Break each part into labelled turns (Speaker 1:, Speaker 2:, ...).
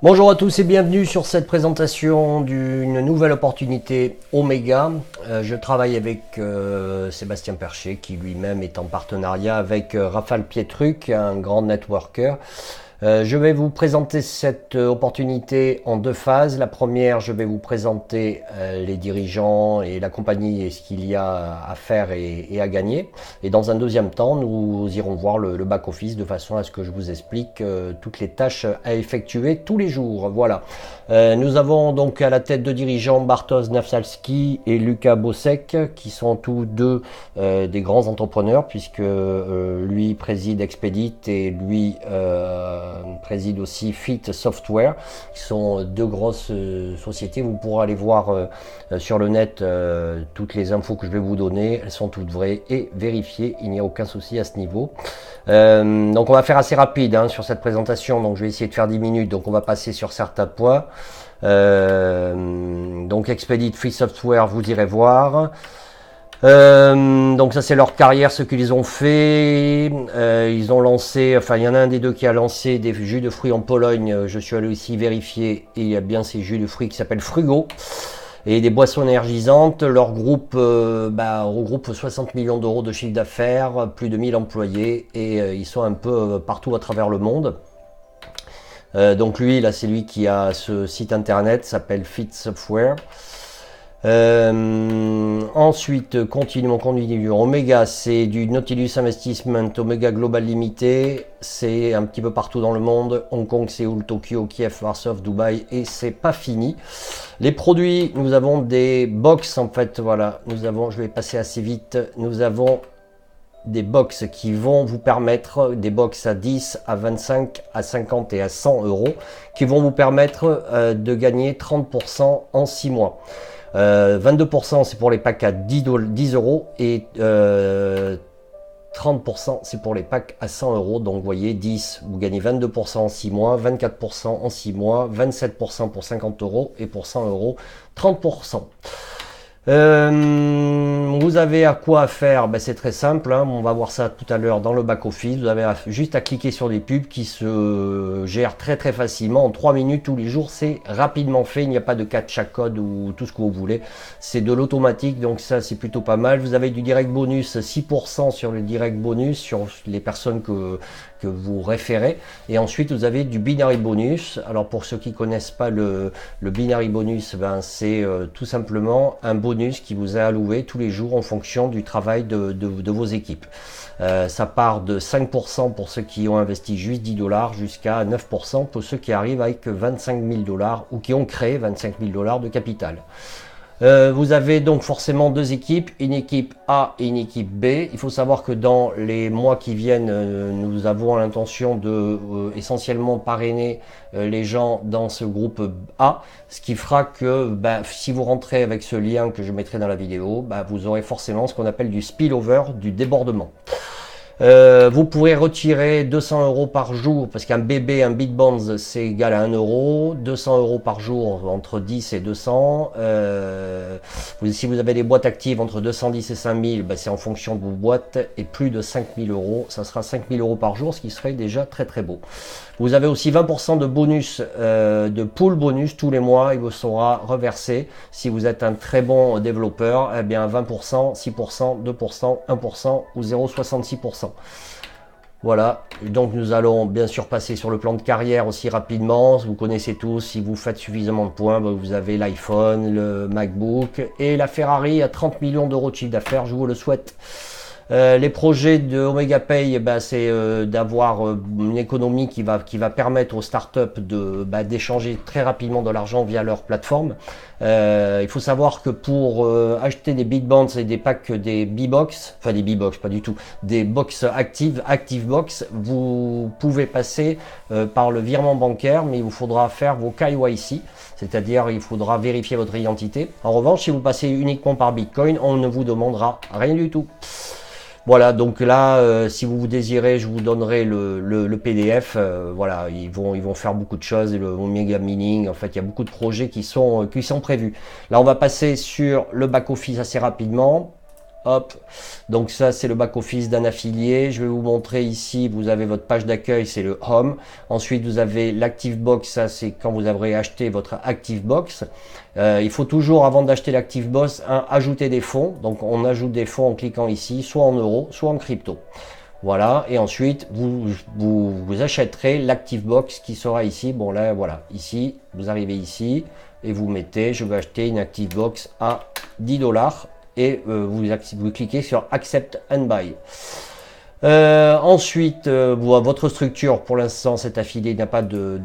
Speaker 1: Bonjour à tous et bienvenue sur cette présentation d'une nouvelle opportunité Omega. Je travaille avec Sébastien Percher qui lui-même est en partenariat avec Rafal Pietruc, un grand networker. Je vais vous présenter cette opportunité en deux phases. La première, je vais vous présenter les dirigeants et la compagnie et ce qu'il y a à faire et à gagner. Et dans un deuxième temps, nous irons voir le back-office de façon à ce que je vous explique toutes les tâches à effectuer tous les jours. Voilà. Nous avons donc à la tête de dirigeants Bartosz Nawsalski et Luka Bosek qui sont tous deux des grands entrepreneurs puisque lui préside Expedit et lui préside aussi Fit Software, qui sont deux grosses sociétés. Vous pourrez aller voir sur le net toutes les infos que je vais vous donner. Elles sont toutes vraies et vérifiées. Il n'y a aucun souci à ce niveau. Donc on va faire assez rapide sur cette présentation. Donc je vais essayer de faire 10 minutes. Donc on va passer sur certains points. Donc Expedit, Fit Software, vous irez voir. Donc ça c'est leur carrière, ce qu'ils ont fait. Ils ont lancé, enfin il y en a un des deux qui a lancé des jus de fruits en Pologne. Je suis allé aussi vérifier et il y a bien ces jus de fruits qui s'appellent Frugo et des boissons énergisantes. Leur groupe regroupe 60 millions d'euros de chiffre d'affaires, plus de 1000 employés et ils sont un peu partout à travers le monde. Donc lui là c'est lui qui a ce site internet, s'appelle Fit Software. Ensuite, continue. Omega, c'est du Nautilus Investment, Omega Global Limited, c'est un petit peu partout dans le monde, Hong Kong, Séoul, Tokyo, Kiev, Varsovie, Dubaï, et c'est pas fini. Les produits, nous avons des box en fait, voilà, je vais passer assez vite, nous avons des box qui vont vous permettre, des box à 10, à 25, à 50 et à 100 euros, qui vont vous permettre de gagner 30% en 6 mois. 22% c'est pour les packs à 10 euros et 30% c'est pour les packs à 100 euros. Donc vous voyez 10, vous gagnez 22% en 6 mois, 24% en 6 mois, 27% pour 50 euros et pour 100 euros 30%. Vous avez à quoi faire? C'est très simple, on va voir ça tout à l'heure dans le back office. Vous avez juste à cliquer sur des pubs qui se gèrent très facilement en 3 minutes tous les jours. C'est rapidement fait, il n'y a pas de captcha code ou tout ce que vous voulez, c'est de l'automatique, donc ça c'est plutôt pas mal. Vous avez du direct bonus, 6% sur le direct bonus sur les personnes que vous référez, et ensuite vous avez du binary bonus. Alors pour ceux qui connaissent pas le binary bonus, c'est tout simplement un bonus qui vous est alloué tous les jours en fonction du travail de vos équipes. Ça part de 5% pour ceux qui ont investi juste 10 $, jusqu'à 9% pour ceux qui arrivent avec 25 000 $ ou qui ont créé 25 000 $ de capital. Vous avez donc forcément deux équipes, une équipe A et une équipe B. Il faut savoir que dans les mois qui viennent, nous avons l'intention de essentiellement parrainer les gens dans ce groupe A, ce qui fera que si vous rentrez avec ce lien que je mettrai dans la vidéo, vous aurez forcément ce qu'on appelle du spillover, du débordement. Vous pourrez retirer 200 euros par jour, parce qu'un BB, un Bitbonds, c'est égal à 1 euro, 200 euros par jour, entre 10 et 200. Si vous avez des boîtes actives entre 210 et 5000, c'est en fonction de vos boîtes, et plus de 5000 euros, ça sera 5000 euros par jour, ce qui serait déjà très beau. Vous avez aussi 20% de bonus, de pool bonus tous les mois, il vous sera reversé. Si vous êtes un très bon développeur, 20%, 6%, 2%, 1% ou 0,66%. Voilà, donc nous allons bien sûr passer sur le plan de carrière aussi rapidement. Vous connaissez tous, si vous faites suffisamment de points, vous avez l'iPhone, le MacBook et la Ferrari à 30 millions d'euros de chiffre d'affaires, je vous le souhaite. Les projets de Omega Pay, c'est d'avoir une économie qui va permettre aux startups d'échanger très rapidement de l'argent via leur plateforme. Il faut savoir que pour acheter des Bitbonds et des packs des B-Box, enfin des B-Box pas du tout, des box Active Box, vous pouvez passer par le virement bancaire, mais il vous faudra faire vos KYC, c'est-à-dire il faudra vérifier votre identité. En revanche, si vous passez uniquement par Bitcoin, on ne vous demandera rien du tout. Voilà, donc là, si vous désirez, je vous donnerai le PDF. Voilà, ils vont faire beaucoup de choses, le Omega Mining. En fait, il y a beaucoup de projets qui sont prévus. Là, on va passer sur le back office assez rapidement. Hop, donc ça c'est le back-office d'un affilié. Je vais vous montrer ici, vous avez votre page d'accueil, c'est le Home. Ensuite vous avez l'ActiveBox, ça c'est quand vous aurez acheté votre ActiveBox. Il faut toujours, avant d'acheter l'ActiveBox, ajouter des fonds. Donc on ajoute des fonds en cliquant ici, soit en euros, soit en crypto. Voilà, et ensuite vous achèterez l'ActiveBox qui sera ici. Bon là voilà, ici, vous arrivez ici et vous mettez, je veux acheter une ActiveBox à 10 $. Et vous cliquez sur Accept and Buy. Ensuite, votre structure, pour l'instant, cet affilié, il n'y a pas de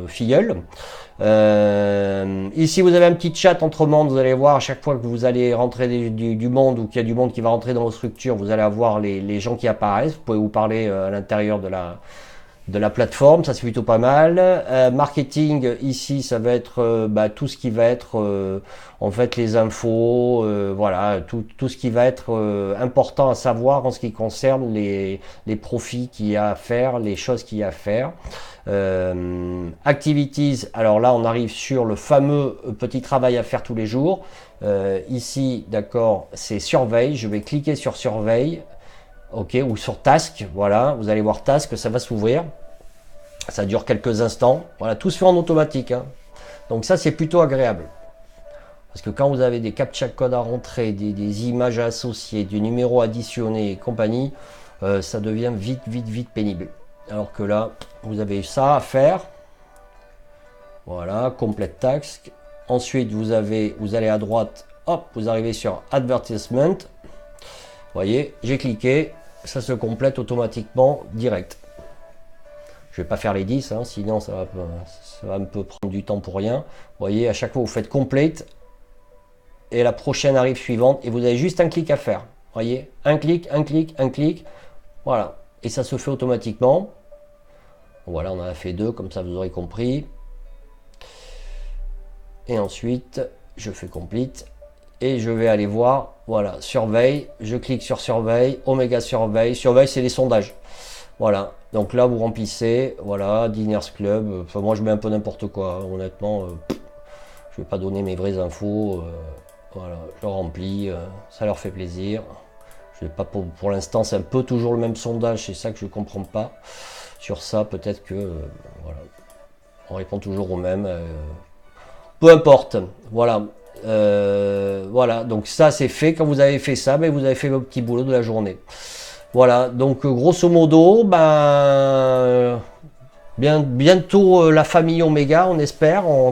Speaker 1: filleul. Ici, vous avez un petit chat entre membres. Vous allez voir, à chaque fois que vous allez rentrer du monde ou qu'il y a du monde qui va rentrer dans vos structures, vous allez avoir les gens qui apparaissent. Vous pouvez vous parler à l'intérieur de la plateforme, ça c'est plutôt pas mal. Marketing, ici ça va être tout ce qui va être en fait les infos, voilà, tout ce qui va être important à savoir en ce qui concerne les profits qu'il y a à faire, les choses qu'il y a à faire. Activities, alors là on arrive sur le fameux petit travail à faire tous les jours. Ici, d'accord, c'est surveille, je vais cliquer sur surveille. Ok, ou sur Task, voilà, vous allez voir Task, ça va s'ouvrir. Ça dure quelques instants. Voilà, tout se fait en automatique. Hein. Donc ça, c'est plutôt agréable. Parce que quand vous avez des captcha codes à rentrer, des images à associer, du numéro additionné et compagnie, ça devient vite pénible. Alors que là, vous avez ça à faire. Voilà, complete task. Ensuite, vous allez à droite, hop, vous arrivez sur Advertisement. Vous voyez, j'ai cliqué. Ça se complète automatiquement direct. Je vais pas faire les 10, hein, sinon ça va un peu prendre du temps pour rien. Vous voyez, à chaque fois vous faites complete et la prochaine arrive suivante et vous avez juste un clic à faire. Vous voyez, un clic, voilà, et ça se fait automatiquement. Voilà, on en a fait 2, comme ça vous aurez compris. Et ensuite, je fais complete. Et je vais aller voir, voilà, surveille, je clique sur surveille, Omega surveille, c'est les sondages. Voilà, donc là vous remplissez, voilà, Diners Club, enfin moi je mets un peu n'importe quoi, hein, honnêtement, je vais pas donner mes vraies infos, voilà, je remplis, ça leur fait plaisir. Je vais pas pour l'instant, c'est un peu toujours le même sondage, c'est ça que je comprends pas. Sur ça, peut-être que, voilà, on répond toujours au même, peu importe, voilà. Voilà, donc ça c'est fait. Quand vous avez fait ça, ben, vous avez fait votre petit boulot de la journée. Voilà, donc grosso modo, ben, bientôt la famille Omega, on espère. On